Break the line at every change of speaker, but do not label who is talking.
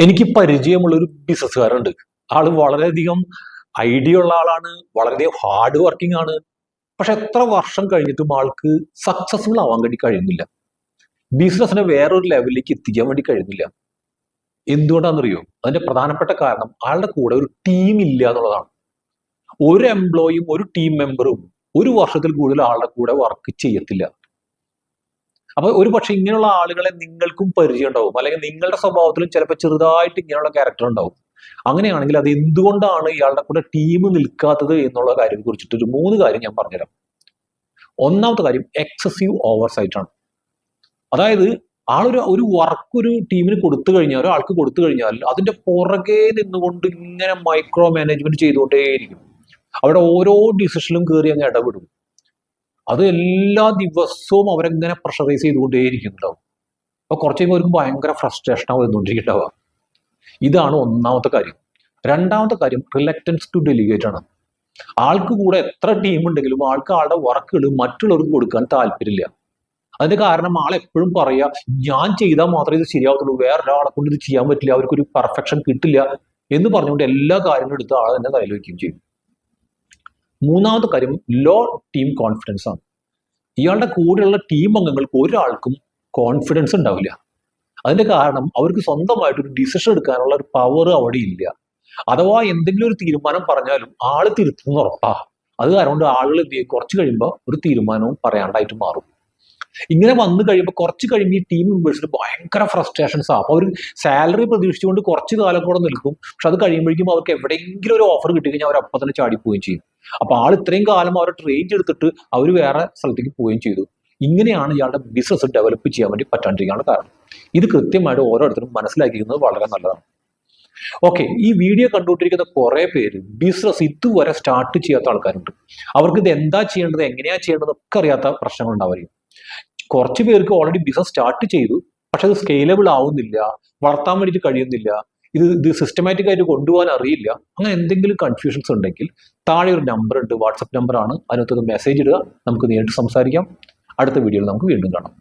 എനിക്ക് പരിചയമുള്ള ഒരു ബിസിനസ്സുകാരുണ്ട്. ആള് വളരെയധികം ഐഡിയ ഉള്ള ആളാണ്, വളരെയധികം ഹാർഡ് വർക്കിംഗ് ആണ്. പക്ഷെ എത്ര വർഷം കഴിഞ്ഞിട്ടും ആൾക്ക് സക്സസ്ഫുൾ ആവാൻ വേണ്ടി കഴിയുന്നില്ല. ബിസിനസ്സിനെ വേറൊരു ലെവലിലേക്ക് എത്തിക്കാൻ വേണ്ടി കഴിയുന്നില്ല. എന്തുകൊണ്ടാണെന്നറിയോ? അതിന്റെ പ്രധാനപ്പെട്ട കാരണം ആളുടെ കൂടെ ഒരു ടീം ഇല്ല എന്നുള്ളതാണ്. ഒരു എംപ്ലോയിയും ഒരു ടീം മെമ്പറും ഒരു വർഷത്തിൽ കൂടുതൽ ആളുടെ കൂടെ വർക്ക് ചെയ്യത്തില്ല. അപ്പൊ ഒരു പക്ഷെ ഇങ്ങനെയുള്ള ആളുകളെ നിങ്ങൾക്കും പരിചയം ഉണ്ടാവും, അല്ലെങ്കിൽ നിങ്ങളുടെ സ്വഭാവത്തിലും ചിലപ്പോൾ ചെറുതായിട്ട് ഇങ്ങനെയുള്ള ക്യാരക്ടർ ഉണ്ടാവും. അങ്ങനെയാണെങ്കിൽ അത് എന്തുകൊണ്ടാണ് ഇയാളുടെ കൂടെ ടീം നിൽക്കാത്തത് എന്നുള്ള കാര്യം കുറിച്ചിട്ട് ഒരു 3 കാര്യം ഞാൻ പറഞ്ഞുതരാം. ഒന്നാമത്തെ കാര്യം എക്സസീവ് ഓവർസൈറ്റ് ആണ്. അതായത് ഒരു വർക്ക് ഒരു ടീമിന് കൊടുത്തു കഴിഞ്ഞാൽ, ഒരാൾക്ക് കൊടുത്തു കഴിഞ്ഞാൽ അതിന്റെ പുറകെ നിന്നുകൊണ്ട് ഇങ്ങനെ മൈക്രോ മാനേജ്മെന്റ് ചെയ്തുകൊണ്ടേയിരിക്കും. അവിടെ ഓരോ ഡിസിഷനിലും കയറി അങ്ങ് ഇടപെടും. അത് എല്ലാ ദിവസവും അവരെങ്ങനെ പ്രഷറൈസ് ചെയ്തുകൊണ്ടേയിരിക്കുന്നുണ്ടാവും. അപ്പൊ കുറച്ച് കഴിയുമ്പോൾ അവർക്ക് ഭയങ്കര ഫ്രസ്ട്രേഷൻ ആവും വന്നുകൊണ്ടിരിക്കുന്നുണ്ടാവുക. ഇതാണ് ഒന്നാമത്തെ കാര്യം. രണ്ടാമത്തെ കാര്യം റിലക്റ്റൻസ് ടു ഡെലിഗേറ്റ് ആണ്. ആൾക്ക് കൂടെ എത്ര ടീം ഉണ്ടെങ്കിലും ആൾക്ക് ആളുടെ വർക്കുകൾ മറ്റുള്ളവർക്ക് കൊടുക്കാൻ താല്പര്യമില്ല. അതിന്റെ കാരണം ആളെപ്പോഴും പറയാ, ഞാൻ ചെയ്താൽ മാത്രമേ ഇത് ശരിയാവത്തുള്ളൂ, വേറൊരാളെ കൊണ്ട് ഇത് ചെയ്യാൻ പറ്റില്ല, അവർക്കൊരു പെർഫെക്ഷൻ കിട്ടില്ല എന്ന് പറഞ്ഞുകൊണ്ട് എല്ലാ കാര്യങ്ങളും എടുത്ത് ആൾ തന്നെ തലയിൽ വയ്ക്കുകയും ചെയ്യും. മൂന്നാമത്തെ കാര്യം ലോ ടീം കോൺഫിഡൻസ് ആണ്. ഇയാളുടെ കൂടെയുള്ള ടീം അംഗങ്ങൾക്ക് ഒരാൾക്കും കോൺഫിഡൻസ് ഉണ്ടാവില്ല. അതിന്റെ കാരണം അവർക്ക് സ്വന്തമായിട്ടൊരു ഡിസിഷൻ എടുക്കാനുള്ള ഒരു പവർ അവിടെ ഇല്ല. അഥവാ എന്തെങ്കിലും ഒരു തീരുമാനം പറഞ്ഞാലും ആള് തിരുത്തുന്ന ഉറപ്പാ. അത് കാരണം ആളുകൾ എന്ത് ചെയ്യും, കുറച്ച് കഴിയുമ്പോൾ ഒരു തീരുമാനവും പറയാണ്ടായിട്ട് മാറും. ഇങ്ങനെ വന്നു കഴിയുമ്പോൾ കുറച്ച് കഴിയുമ്പോൾ ഈ ടീം മെമ്പേഴ്സിന് ഭയങ്കര ഫ്രസ്ട്രേഷൻസ് ആണ്. അപ്പോൾ അവർ സാലറി പ്രതീക്ഷിച്ചുകൊണ്ട് കുറച്ച് കാലം കൂടെ നിൽക്കും. പക്ഷെ അത് കഴിയുമ്പോഴേക്കും അവർക്ക് എവിടെയെങ്കിലും ഒരു ഓഫർ കിട്ടി കഴിഞ്ഞാൽ അവർ അപ്പം തന്നെ ചാടിപ്പോവുകയും ചെയ്യും. അപ്പൊ ആൾ ഇത്രയും കാലം അവരെ ട്രെയിൻ എടുത്തിട്ട് അവർ വേറെ സ്ഥലത്തേക്ക് പോവുകയും ചെയ്തു. ഇങ്ങനെയാണ് ഇയാളുടെ ബിസിനസ് ഡെവലപ്പ് ചെയ്യാൻ വേണ്ടി പറ്റാണ്ടിരിക്കാനുള്ള കാരണം. ഇത് കൃത്യമായിട്ട് ഓരോരുത്തരും മനസ്സിലാക്കിയിരിക്കുന്നത് വളരെ നല്ലതാണ്. ഓക്കെ, ഈ വീഡിയോ കണ്ടുകൊണ്ടിരിക്കുന്ന കുറെ പേര് ബിസിനസ് ഇതുവരെ സ്റ്റാർട്ട് ചെയ്യാത്ത ആൾക്കാരുണ്ട്. അവർക്ക് ഇത് എന്താ ചെയ്യേണ്ടത്, എങ്ങനെയാ ചെയ്യേണ്ടത് ഒക്കെ അറിയാത്ത പ്രശ്നങ്ങൾ ഉണ്ടാവും. കുറച്ച് പേർക്ക് ഓൾറെഡി ബിസിനസ് സ്റ്റാർട്ട് ചെയ്തു, പക്ഷെ അത് സ്കെയിലബിൾ ആവുന്നില്ല, വളർത്താൻ വേണ്ടിയിട്ട് കഴിയുന്നില്ല, ഇത് സിസ്റ്റമാറ്റിക് ആയിട്ട് കൊണ്ടുപോകാൻ അറിയില്ല. അങ്ങനെ എന്തെങ്കിലും കൺഫ്യൂഷൻസ് ഉണ്ടെങ്കിൽ താഴെ ഒരു നമ്പർ ഉണ്ട്, വാട്സപ്പ് നമ്പർ ആണ്, അതിനകത്ത് മെസ്സേജ് ഇടുക, നമുക്ക് നേരിട്ട് സംസാരിക്കാം. അടുത്ത വീഡിയോയിൽ നമുക്ക് വീണ്ടും കാണാം.